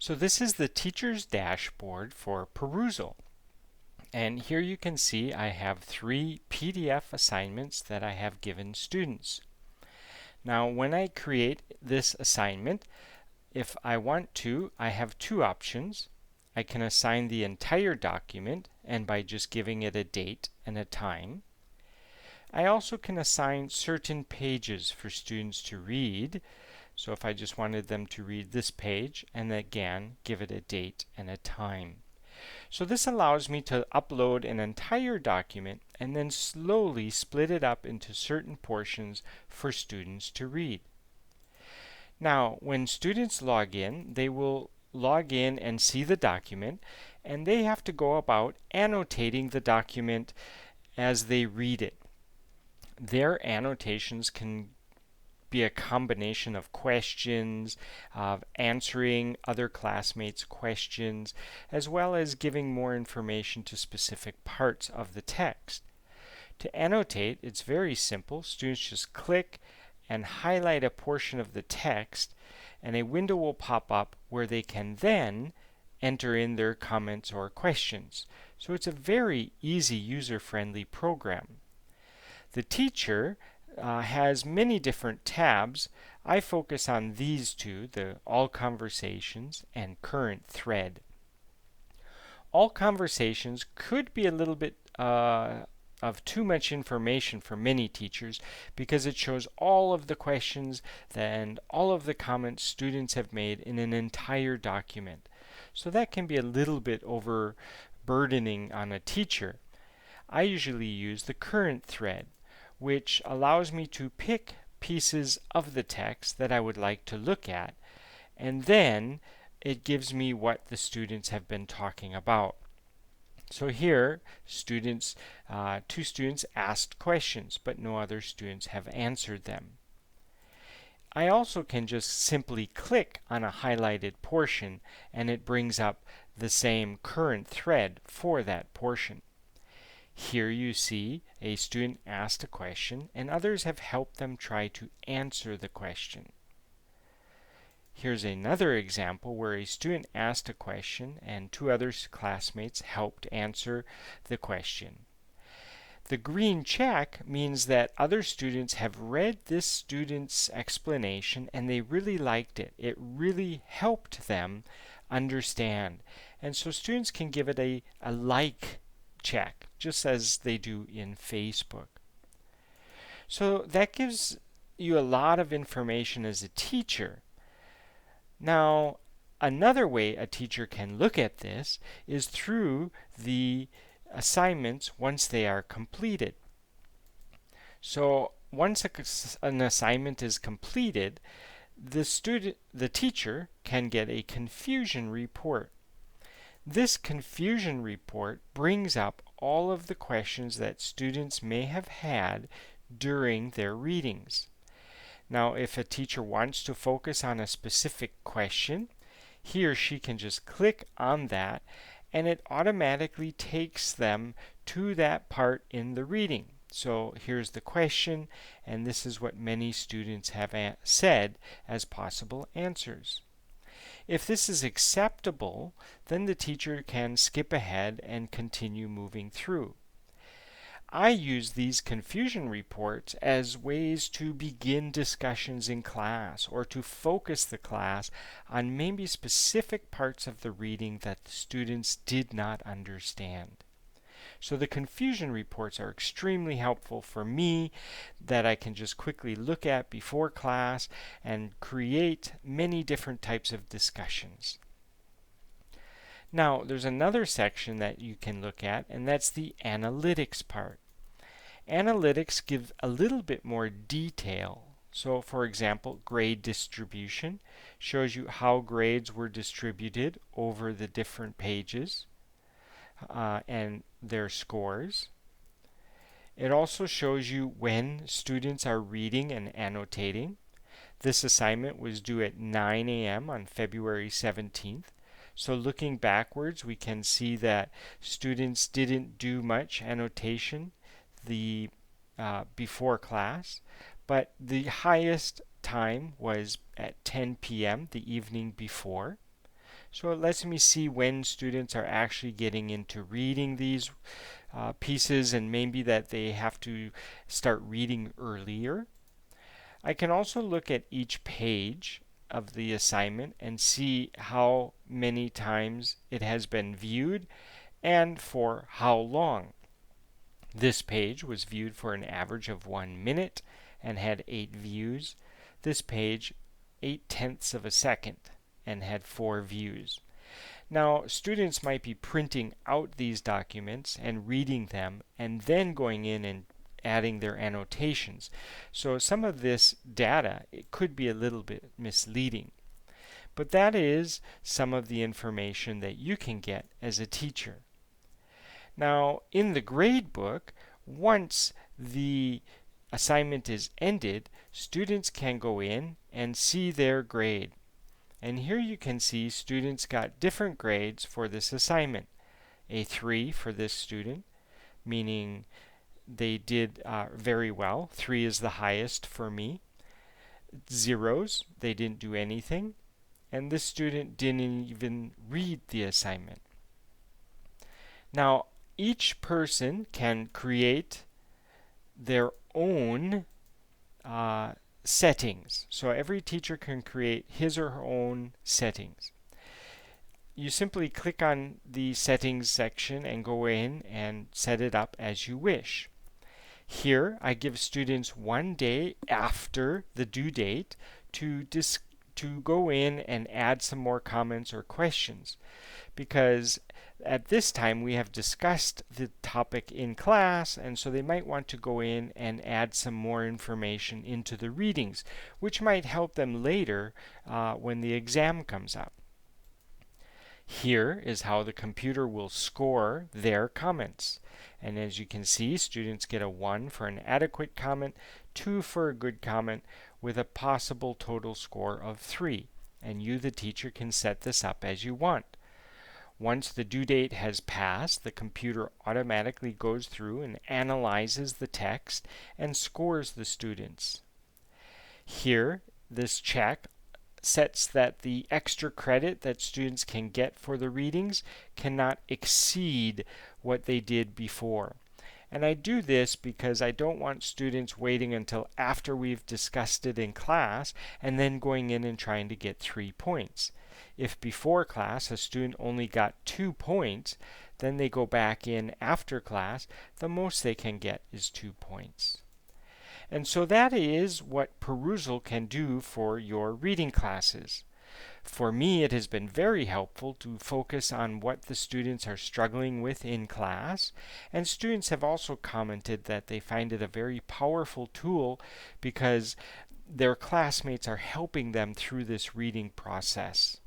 So this is the teacher's dashboard for Perusall. And here you can see I have 3 PDF assignments that I have given students. Now when I create this assignment, if I want to, I have 2 options. I can assign the entire document, and by just giving it a date and a time. I also can assign certain pages for students to read. So if I just wanted them to read this page, and again give it a date and a time. So this allows me to upload an entire document and then slowly split it up into certain portions for students to read. Now, when students log in, they will log in and see the document, and they have to go about annotating the document as they read it. Their annotations can be a combination of questions, of answering other classmates' questions, as well as giving more information to specific parts of the text. To annotate, it's very simple. Students just click and highlight a portion of the text, and a window will pop up where they can then enter in their comments or questions. So it's a very easy, user-friendly program. The teacher has many different tabs. I focus on these two, the All Conversations and Current Thread. All Conversations could be a little bit of too much information for many teachers because it shows all of the questions and all of the comments students have made in an entire document. So that can be a little bit overburdening on a teacher. I usually use the Current Thread, which allows me to pick pieces of the text that I would like to look at, and then it gives me what the students have been talking about. So here, two students asked questions, but no other students have answered them. I also can just simply click on a highlighted portion, and it brings up the same current thread for that portion. Here you see a student asked a question, and others have helped them try to answer the question. Here's another example where a student asked a question and 2 other classmates helped answer the question. The green check means that other students have read this student's explanation and they really liked it. It really helped them understand. And so students can give it a like check, just as they do in Facebook. So that gives you a lot of information as a teacher. Now, another way a teacher can look at this is through the assignments once they are completed. So once an assignment is completed, the teacher can get a confusion report. This confusion report brings up all of the questions that students may have had during their readings. Now, if a teacher wants to focus on a specific question, he or she can just click on that and it automatically takes them to that part in the reading. So here's the question, and this is what many students have said as possible answers. If this is acceptable, then the teacher can skip ahead and continue moving through. I use these confusion reports as ways to begin discussions in class or to focus the class on maybe specific parts of the reading that the students did not understand. So the confusion reports are extremely helpful for me that I can just quickly look at before class and create many different types of discussions. Now, there's another section that you can look at, and that's the analytics part. Analytics give a little bit more detail. So, for example, grade distribution shows you how grades were distributed over the different pages and their scores. It also shows you when students are reading and annotating. This assignment was due at 9 a.m. on February 17th. So looking backwards, we can see that students didn't do much annotation before class, but the highest time was at 10 p.m. the evening before. So it lets me see when students are actually getting into reading these pieces, and maybe that they have to start reading earlier. I can also look at each page of the assignment and see how many times it has been viewed and for how long. This page was viewed for an average of 1 minute and had 8 views. This page, 8/10 of a second and had 4 views. Now, students might be printing out these documents and reading them and then going in and adding their annotations. So some of this data, it could be a little bit misleading. But that is some of the information that you can get as a teacher. Now, in the grade book, once the assignment is ended, students can go in and see their grade. And here you can see students got different grades for this assignment. A 3 for this student, meaning they did very well. 3 is the highest for me. Zeros, they didn't do anything. And this student didn't even read the assignment. Now, each person can create their own settings. So every teacher can create his or her own settings. You simply click on the settings section and go in and set it up as you wish. Here I give students 1 day after the due date to go in and add some more comments or questions, because at this time we have discussed the topic in class, and so they might want to go in and add some more information into the readings, which might help them later when the exam comes up. Here is how the computer will score their comments. And as you can see, students get a 1 for an adequate comment, 2 for a good comment, with a possible total score of 3. And you, the teacher, can set this up as you want. Once the due date has passed, the computer automatically goes through and analyzes the text and scores the students. Here, this check sets that the extra credit that students can get for the readings cannot exceed what they did before. And I do this because I don't want students waiting until after we've discussed it in class and then going in and trying to get 3 points. If before class a student only got 2 points, then they go back in after class, the most they can get is 2 points. And so that is what Perusall can do for your reading classes. For me, it has been very helpful to focus on what the students are struggling with in class, and students have also commented that they find it a very powerful tool because their classmates are helping them through this reading process.